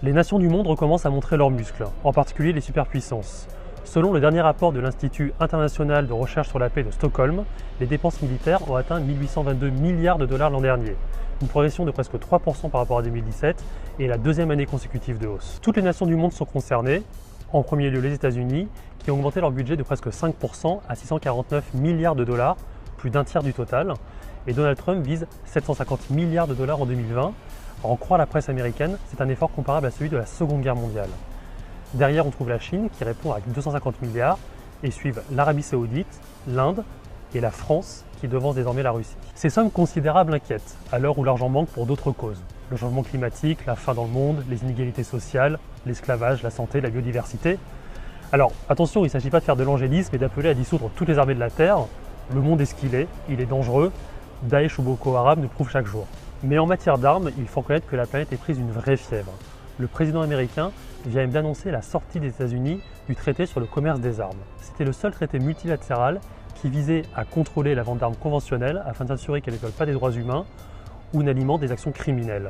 Les nations du monde recommencent à montrer leurs muscles, en particulier les superpuissances. Selon le dernier rapport de l'Institut international de recherche sur la paix de Stockholm, les dépenses militaires ont atteint 1822 milliards de dollars l'an dernier, une progression de presque 3% par rapport à 2017 et la deuxième année consécutive de hausse. Toutes les nations du monde sont concernées, en premier lieu les États-Unis, qui ont augmenté leur budget de presque 5% à 649 milliards de dollars, plus d'un tiers du total, et Donald Trump vise 750 milliards de dollars en 2020. En croire la presse américaine, c'est un effort comparable à celui de la Seconde Guerre mondiale. Derrière, on trouve la Chine qui répond avec 250 milliards et suivent l'Arabie Saoudite, l'Inde et la France qui devancent désormais la Russie. Ces sommes considérables inquiètent à l'heure où l'argent manque pour d'autres causes. Le changement climatique, la faim dans le monde, les inégalités sociales, l'esclavage, la santé, la biodiversité. Alors attention, il ne s'agit pas de faire de l'angélisme et d'appeler à dissoudre toutes les armées de la Terre. Le monde est ce qu'il est, il est dangereux. Daesh ou Boko Haram nous prouvent chaque jour. Mais en matière d'armes, il faut reconnaître que la planète est prise d'une vraie fièvre. Le président américain vient même d'annoncer la sortie des États-Unis du traité sur le commerce des armes. C'était le seul traité multilatéral qui visait à contrôler la vente d'armes conventionnelles afin de s'assurer qu'elles ne violent pas des droits humains ou n'alimentent des actions criminelles.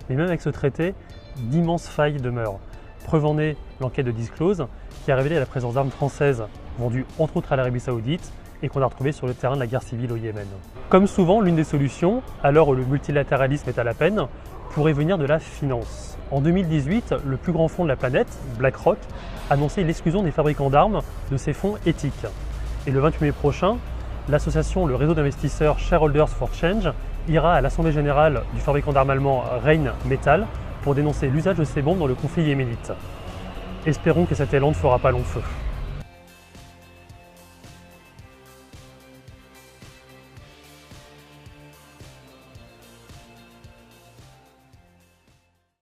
Mais même avec ce traité, d'immenses failles demeurent. Preuve en est l'enquête de Disclose qui a révélé la présence d'armes françaises vendues entre autres à l'Arabie Saoudite et qu'on a retrouvées sur le terrain de la guerre civile au Yémen. Comme souvent, l'une des solutions, à l'heure où le multilatéralisme est à la peine, pourrait venir de la finance. En 2018, le plus grand fonds de la planète, BlackRock, annonçait l'exclusion des fabricants d'armes de ces fonds éthiques. Et le 28 mai prochain, l'association, le réseau d'investisseurs Shareholders for Change, ira à l'Assemblée générale du fabricant d'armes allemand Rheinmetall pour dénoncer l'usage de ces bombes dans le conflit yéménite. Espérons que cet élan ne fera pas long feu.